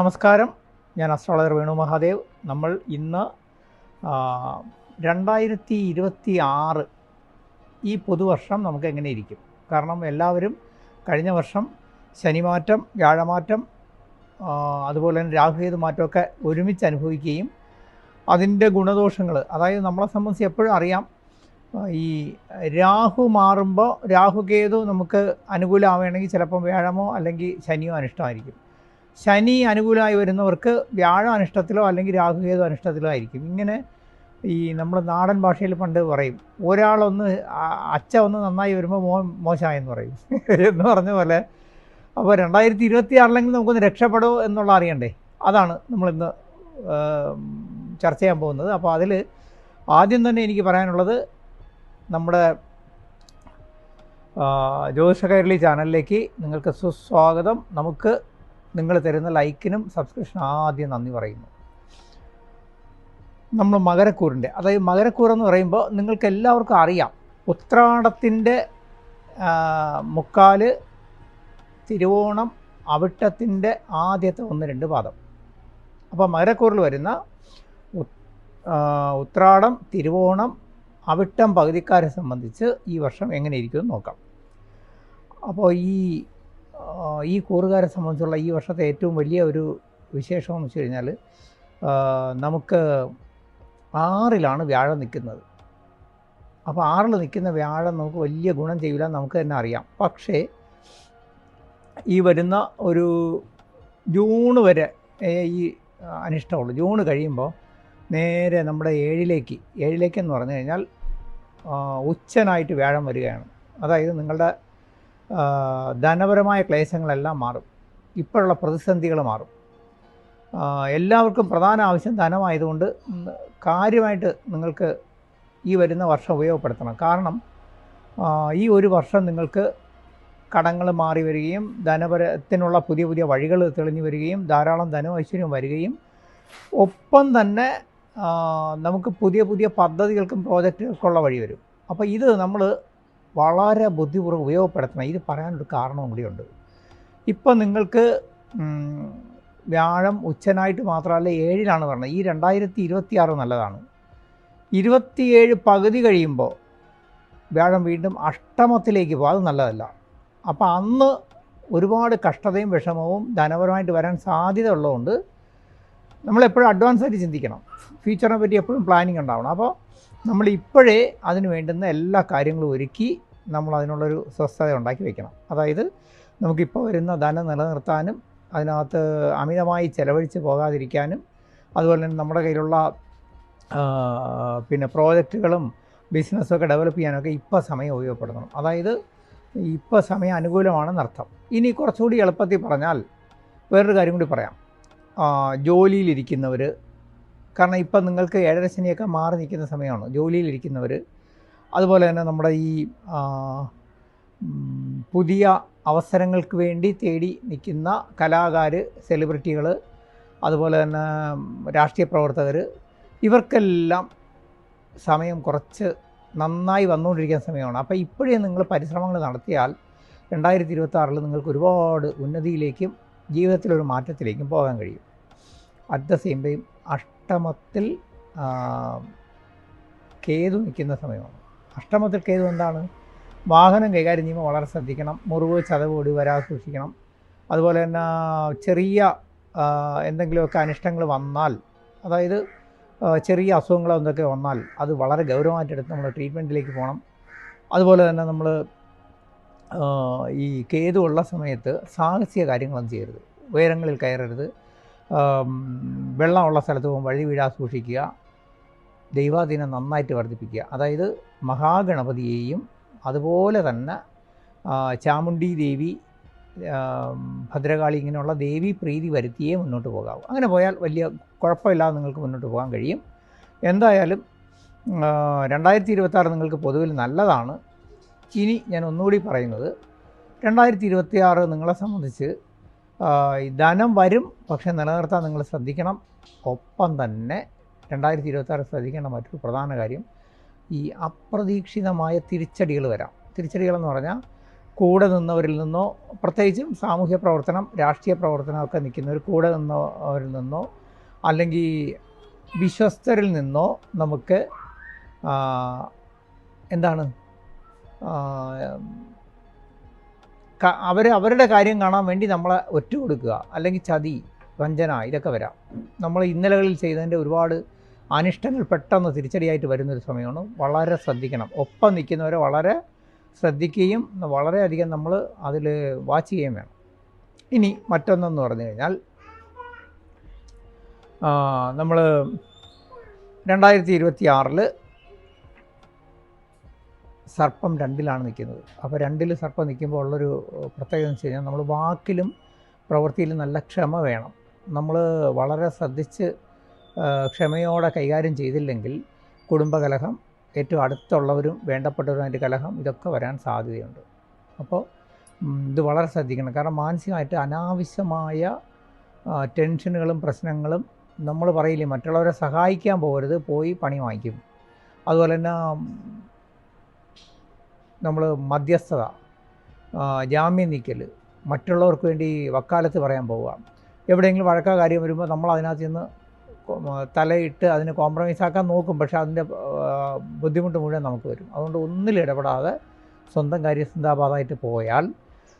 നമസ്കാരം. ഞാൻ അസ്ട്രോളജർ വേണു മഹാദേവ്. നമ്മൾ ഇന്ന് 2026 ഈ പുതുവർഷം നമുക്ക് എങ്ങനെ ഇരിക്കും? കാരണം എല്ലാവരും കഴിഞ്ഞ വർഷം ശനിമാറ്റം, വ്യാഴമാറ്റം, അതുപോലെ തന്നെ രാഹുകേതു മാറ്റമൊക്കെ ഒരുമിച്ച് അനുഭവിക്കുകയും അതിൻ്റെ ഗുണദോഷങ്ങൾ, അതായത് നമ്മളെ സംബന്ധിച്ച് എപ്പോഴും അറിയാം, ഈ രാഹു മാറുമ്പോൾ രാഹുകേതു നമുക്ക് അനുകൂലമാവുകയാണെങ്കിൽ ചിലപ്പം വ്യാഴമോ അല്ലെങ്കിൽ ശനിയോ അനിഷ്ടമായിരിക്കും. ശനി അനുകൂലമായി വരുന്നവർക്ക് വ്യാഴം അനിഷ്ടത്തിലോ അല്ലെങ്കിൽ രാഹുകേതു അനിഷ്ടത്തിലോ ആയിരിക്കും. ഇങ്ങനെ ഈ നമ്മൾ നാടൻ ഭാഷയിൽ പണ്ട് പറയും, ഒരാളൊന്ന് അച്ഛ ഒന്ന് നന്നായി വരുമ്പോൾ മോശമായെന്ന് പറയും എന്ന് പറഞ്ഞ പോലെ. അപ്പോൾ 2026 നമുക്കൊന്ന് രക്ഷപ്പെടുമോ എന്നുള്ള അറിയണ്ടേ? അതാണ് നമ്മളിന്ന് ചർച്ച ചെയ്യാൻ പോകുന്നത്. അപ്പോൾ അതിൽ ആദ്യം തന്നെ എനിക്ക് പറയാനുള്ളത്, നമ്മുടെ ജ്യോതിഷ കൈരളി ചാനലിലേക്ക് നിങ്ങൾക്ക് സുസ്വാഗതം. നമുക്ക് നിങ്ങൾ തരുന്ന ലൈക്കിനും സബ്സ്ക്രിപ്ഷനും ആദ്യം നന്ദി പറയുന്നു. നമ്മൾ മകരക്കൂറിൻ്റെ, അതായത് മകരക്കൂറെന്ന് പറയുമ്പോൾ നിങ്ങൾക്ക് എല്ലാവർക്കും അറിയാം, ഉത്രാടത്തിൻ്റെ മുക്കാല്, തിരുവോണം, അവിട്ടത്തിൻ്റെ ആദ്യത്തെ 1-2 പാദം. അപ്പോൾ മകരക്കൂറിൽ വരുന്ന ഉത്രാടം, തിരുവോണം, അവിട്ടം പകുതിക്കാരെ സംബന്ധിച്ച് ഈ വർഷം എങ്ങനെ ഇരിക്കുമെന്ന് നോക്കാം. അപ്പോൾ ഈ കൂറുകാരെ സംബന്ധിച്ചുള്ള ഈ വർഷത്തെ ഏറ്റവും വലിയ ഒരു വിശേഷമെന്ന് വെച്ച് കഴിഞ്ഞാൽ, നമുക്ക് 6-ലാണ് വ്യാഴം നിൽക്കുന്നത്. അപ്പോൾ 6-ൽ നിൽക്കുന്ന വ്യാഴം നമുക്ക് വലിയ ഗുണം ചെയ്യില്ല, നമുക്ക് തന്നെ അറിയാം. പക്ഷേ ഈ വരുന്ന ഒരു ജൂൺ വരെ ഈ അനിഷ്ടമുള്ളൂ. ജൂൺ കഴിയുമ്പോൾ നേരെ നമ്മുടെ 7-ലേക്കെന്ന് പറഞ്ഞു കഴിഞ്ഞാൽ ഉച്ചനായിട്ട് വ്യാഴം വരികയാണ്. അതായത് നിങ്ങളുടെ ധനപരമായ ക്ലേശങ്ങളെല്ലാം മാറും, ഇപ്പോഴുള്ള പ്രതിസന്ധികൾ മാറും. എല്ലാവർക്കും പ്രധാന ആവശ്യം ധനമായതുകൊണ്ട് കാര്യമായിട്ട് നിങ്ങൾക്ക് ഈ വരുന്ന വർഷം ഉപയോഗപ്പെടുത്തണം. കാരണം ഈ ഒരു വർഷം നിങ്ങൾക്ക് കടങ്ങൾ മാറി വരികയും ധനപരത്തിനുള്ള പുതിയ പുതിയ വഴികൾ തെളിഞ്ഞു വരികയും ധാരാളം ധനവും ഐശ്വര്യവും വരികയും ഒപ്പം തന്നെ നമുക്ക് പുതിയ പുതിയ പദ്ധതികൾക്കും പ്രോജക്റ്റുകൾക്കുള്ള വഴി വരും. അപ്പോൾ ഇത് നമ്മൾ വളരെ ബുദ്ധിപൂർവ്വം ഉപയോഗപ്പെടുത്തണം. ഇത് പറയാനൊരു കാരണവും കൂടിയുണ്ട്. ഇപ്പം നിങ്ങൾക്ക് വ്യാഴം ഉച്ചനായിട്ട് മാത്രമല്ല 7-ലാണ് പറഞ്ഞത്. ഈ 2026 നല്ലതാണ്. 27 പകുതി കഴിയുമ്പോൾ വ്യാഴം വീണ്ടും അഷ്ടമത്തിലേക്ക് പോകും, അത് നല്ലതല്ല. അപ്പോൾ അന്ന് ഒരുപാട് കഷ്ടതയും വിഷമവും ധനപരമായിട്ട് വരാൻ സാധ്യത ഉള്ളതുകൊണ്ട് നമ്മളെപ്പോഴും അഡ്വാൻസ് ആയിട്ട് ചിന്തിക്കണം. ഫ്യൂച്ചറിനെ പറ്റി എപ്പോഴും പ്ലാനിങ് ഉണ്ടാവണം. അപ്പോൾ നമ്മൾ ഇപ്പോഴേ അതിന് വേണ്ടുന്ന എല്ലാ കാര്യങ്ങളും ഒരുക്കി നമ്മൾ അതിനുള്ളൊരു സ്വസ്ഥത ഉണ്ടാക്കി വയ്ക്കണം. അതായത് നമുക്കിപ്പോൾ വരുന്ന ധനം നിലനിർത്താനും അതിനകത്ത് അമിതമായി ചിലവഴിച്ച് പോകാതിരിക്കാനും അതുപോലെ തന്നെ നമ്മുടെ കയ്യിലുള്ള പിന്നെ പ്രോജക്റ്റുകളും ബിസിനസ്സൊക്കെ ഡെവലപ്പ് ചെയ്യാനൊക്കെ ഇപ്പോൾ സമയം ഉപയോഗപ്പെടുത്തണം. അതായത് ഇപ്പോൾ സമയം അനുകൂലമാണെന്നർത്ഥം. ഇനി കുറച്ചുകൂടി എളുപ്പത്തിൽ പറഞ്ഞാൽ വേറൊരു കാര്യം കൂടി പറയാം. ജോലിയിലിരിക്കുന്നവർ, കാരണം ഇപ്പം നിങ്ങൾക്ക് 7.5 ശനിയൊക്കെ മാറി നിൽക്കുന്ന സമയമാണ്. ജോലിയിലിരിക്കുന്നവർ, അതുപോലെ തന്നെ നമ്മുടെ ഈ പുതിയ അവസരങ്ങൾക്ക് വേണ്ടി തേടി നിൽക്കുന്ന കലാകാർ, സെലിബ്രിറ്റികൾ, അതുപോലെ തന്നെ രാഷ്ട്രീയ പ്രവർത്തകർ, ഇവർക്കെല്ലാം സമയം കുറച്ച് നന്നായി വന്നുകൊണ്ടിരിക്കുന്ന സമയമാണ്. അപ്പോൾ ഇപ്പോഴേ നിങ്ങൾ പരിശ്രമങ്ങൾ നടത്തിയാൽ 2026 നിങ്ങൾക്ക് ഒരുപാട് ഉന്നതിയിലേക്കും ജീവിതത്തിലൊരു മാറ്റത്തിലേക്കും പോകാൻ കഴിയും. അറ്റ് ദ സെയിം ടൈം അഷ്ടമത്തിൽ കേതു നിൽക്കുന്ന സമയമാണ്. അഷ്ടമത്തിൽ കേതു എന്താണ്? വാഹനം കൈകാര്യം ചെയ്യുമ്പോൾ വളരെ ശ്രദ്ധിക്കണം. മുറിവ്, ചതവ്, ഒടിവ് വരാതെ സൂക്ഷിക്കണം. അതുപോലെ തന്നെ ചെറിയ എന്തെങ്കിലുമൊക്കെ അനിഷ്ടങ്ങൾ വന്നാൽ, അതായത് ചെറിയ അസുഖങ്ങളോ എന്തൊക്കെ വന്നാൽ അത് വളരെ ഗൗരവമായിട്ടെടുത്ത് നമ്മൾ ട്രീറ്റ്മെൻറ്റിലേക്ക് പോകണം. അതുപോലെ തന്നെ നമ്മൾ ഈ കേതു ഉള്ള സമയത്ത് സാഹസിക കാര്യങ്ങളൊന്നും ചെയ്യരുത്. ഉയരങ്ങളിൽ കയറരുത്. വെള്ളമുള്ള സ്ഥലത്ത് പോകുമ്പോൾ വഴി വീഴാതെ സൂക്ഷിക്കുക. ദൈവാധീനം നന്നായിട്ട് വർദ്ധിപ്പിക്കുക. അതായത് മഹാഗണപതിയെയും അതുപോലെ തന്നെ ചാമുണ്ഡി ദേവി, ഭദ്രകാളി, ഇങ്ങനെയുള്ള ദേവി പ്രീതി വരുത്തിയേ മുന്നോട്ട് പോകാവൂ. അങ്ങനെ പോയാൽ വലിയ കുഴപ്പമില്ലാതെ നിങ്ങൾക്ക് മുന്നോട്ട് പോകാൻ കഴിയും. എന്തായാലും 2026 നിങ്ങൾക്ക് പൊതുവിൽ നല്ലതാണ്. ഇനി ഞാൻ ഒന്നുകൂടി പറയുന്നത്, 2026 നിങ്ങളെ സംബന്ധിച്ച് ധനം വരും, പക്ഷേ നിലനിർത്താൻ നിങ്ങൾ ശ്രദ്ധിക്കണം. ഒപ്പം തന്നെ 2026 ശ്രദ്ധിക്കേണ്ട മറ്റൊരു പ്രധാന കാര്യം, ഈ അപ്രതീക്ഷിതമായ തിരിച്ചടികൾ വരാം. തിരിച്ചടികളെന്ന് പറഞ്ഞാൽ കൂടെ നിന്നവരിൽ നിന്നോ, പ്രത്യേകിച്ചും സാമൂഹ്യ പ്രവർത്തനം, രാഷ്ട്രീയ പ്രവർത്തനമൊക്കെ നിൽക്കുന്നവർ കൂടെ നിന്നവരിൽ നിന്നോ അല്ലെങ്കിൽ വിശ്വസ്തരിൽ നിന്നോ നമുക്ക് എന്താണ് അവരുടെ കാര്യം കാണാൻ വേണ്ടി നമ്മളെ ഒറ്റ കൊടുക്കുക, അല്ലെങ്കിൽ ചതി, വഞ്ചന, ഇതൊക്കെ വരാം. നമ്മൾ ഇന്നലകളിൽ ചെയ്തതിൻ്റെ ഒരുപാട് അനിഷ്ടങ്ങൾ പെട്ടെന്ന് തിരിച്ചടിയായിട്ട് വരുന്നൊരു സമയമാണ്. വളരെ ശ്രദ്ധിക്കണം. ഒപ്പം നിൽക്കുന്നവരെ വളരെ ശ്രദ്ധിക്കുകയും വളരെയധികം നമ്മൾ അതിൽ വാച്ച് ചെയ്യുകയും വേണം. ഇനി മറ്റൊന്നെന്ന് പറഞ്ഞു കഴിഞ്ഞാൽ നമ്മൾ 2026 സർപ്പം 2-ലാണ് നിൽക്കുന്നത്. അപ്പോൾ 2-ൽ സർപ്പം നിൽക്കുമ്പോൾ ഉള്ളൊരു പ്രത്യേകത എന്ന് വെച്ച് കഴിഞ്ഞാൽ നമ്മൾ വാക്കിലും പ്രവൃത്തിയിലും നല്ല ക്ഷമ വേണം. നമ്മൾ വളരെ ശ്രദ്ധിച്ച് ക്ഷമയോടെ കൈകാര്യം ചെയ്തില്ലെങ്കിൽ കുടുംബകലഹം, ഏറ്റവും അടുത്തുള്ളവരും വേണ്ടപ്പെട്ടവരുമായിട്ട് കലഹം, ഇതൊക്കെ വരാൻ സാധ്യതയുണ്ട്. അപ്പോൾ ഇത് വളരെ ശ്രദ്ധിക്കണം. കാരണം മാനസികമായിട്ട് അനാവശ്യമായ ടെൻഷനുകളും പ്രശ്നങ്ങളും, നമ്മൾ പറയില്ലേ മറ്റുള്ളവരെ സഹായിക്കാൻ പോകരുത്, പോയി പണി വാങ്ങിക്കും. അതുപോലെ തന്നെ നമ്മൾ മധ്യസ്ഥത, ജാമ്യം നിൽക്കൽ, മറ്റുള്ളവർക്ക് വേണ്ടി വക്കാലത്ത് പറയാൻ പോവുക, എവിടെയെങ്കിലും വഴക്ക കാര്യം വരുമ്പോൾ നമ്മൾ അതിനകത്ത് നിന്ന് തലയിട്ട് അതിന് കോംപ്രമൈസ് ആക്കാൻ നോക്കും. പക്ഷേ അതിൻ്റെ ബുദ്ധിമുട്ട് മുഴുവൻ നമുക്ക് വരും. അതുകൊണ്ട് ഒന്നിലും ഇടപെടാതെ സ്വന്തം കാര്യസിന്താബാധമായിട്ട് പോയാൽ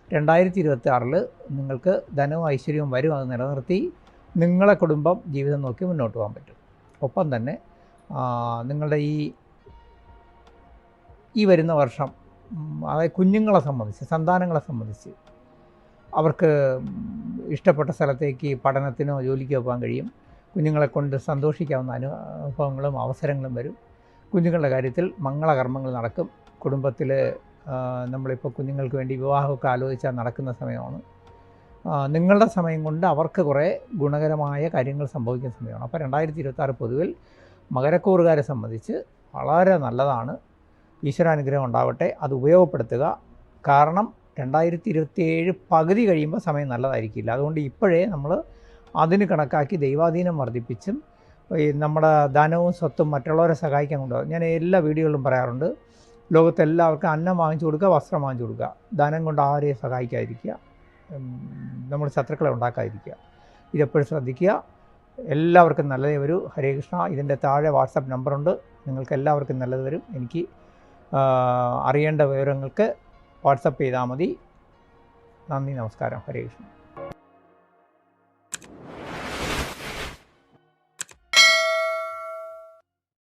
2026 നിങ്ങൾക്ക് ധനവും ഐശ്വര്യവും വരും. അത് നിലനിർത്തി നിങ്ങളെ കുടുംബം ജീവിതം നോക്കി മുന്നോട്ട് പോകാൻ പറ്റും. ഒപ്പം തന്നെ നിങ്ങളുടെ ഈ വരുന്ന വർഷം, അതായത് കുഞ്ഞുങ്ങളെ സംബന്ധിച്ച്, സന്താനങ്ങളെ സംബന്ധിച്ച് അവർക്ക് ഇഷ്ടപ്പെട്ട സ്ഥലത്തേക്ക് പഠനത്തിനോ ജോലിക്കോ പോകാൻ കഴിയും. കുഞ്ഞുങ്ങളെ കൊണ്ട് സന്തോഷിക്കാവുന്ന അനുഭവങ്ങളും അവസരങ്ങളും വരും. കുഞ്ഞുങ്ങളുടെ കാര്യത്തിൽ മംഗളകർമ്മങ്ങൾ നടക്കും. കുടുംബത്തിൽ നമ്മളിപ്പോൾ കുഞ്ഞുങ്ങൾക്ക് വേണ്ടി വിവാഹമൊക്കെ ആലോചിച്ചാൽ നടക്കുന്ന സമയമാണ്. നിങ്ങളുടെ സമയം കൊണ്ട് അവർക്ക് കുറേ ഗുണകരമായ കാര്യങ്ങൾ സംഭവിക്കുന്ന സമയമാണ്. അപ്പോൾ 2026 പൊതുവിൽ മകരക്കൂറുകാരെ സംബന്ധിച്ച് വളരെ നല്ലതാണ്. ഈശ്വരാനുഗ്രഹം ഉണ്ടാവട്ടെ, അത് ഉപയോഗപ്പെടുത്തുക. കാരണം 2027 പകുതി കഴിയുമ്പോൾ സമയം നല്ലതായിരിക്കില്ല. അതുകൊണ്ട് ഇപ്പോഴേ നമ്മൾ അതിന് കണക്കാക്കി ദൈവാധീനം വർദ്ധിപ്പിച്ചും നമ്മുടെ ധനവും സ്വത്തും മറ്റുള്ളവരെ സഹായിക്കാൻ കൊണ്ടുപോകും. ഞാൻ എല്ലാ വീഡിയോകളിലും പറയാറുണ്ട്, ലോകത്തെല്ലാവർക്കും അന്നം വാങ്ങിച്ചു കൊടുക്കുക, വസ്ത്രം വാങ്ങിച്ചു കൊടുക്കുക. ധനം കൊണ്ട് ആരെയും സഹായിക്കാതിരിക്കുക, നമ്മൾ ശത്രുക്കളെ ഉണ്ടാക്കാതിരിക്കുക. ഇതെപ്പോഴും ശ്രദ്ധിക്കുക. എല്ലാവർക്കും നല്ലതേ വരൂ. ഹരേ കൃഷ്ണ. ഇതിൻ്റെ താഴെ വാട്സപ്പ് നമ്പറുണ്ട്. നിങ്ങൾക്ക് എല്ലാവർക്കും നല്ലത് വരും. എനിക്ക് അറിയേണ്ട വിവരങ്ങൾക്ക് വാട്സപ്പ് ചെയ്താൽ മതി. നന്ദി, നമസ്കാരം. ഹരേ കൃഷ്ണ.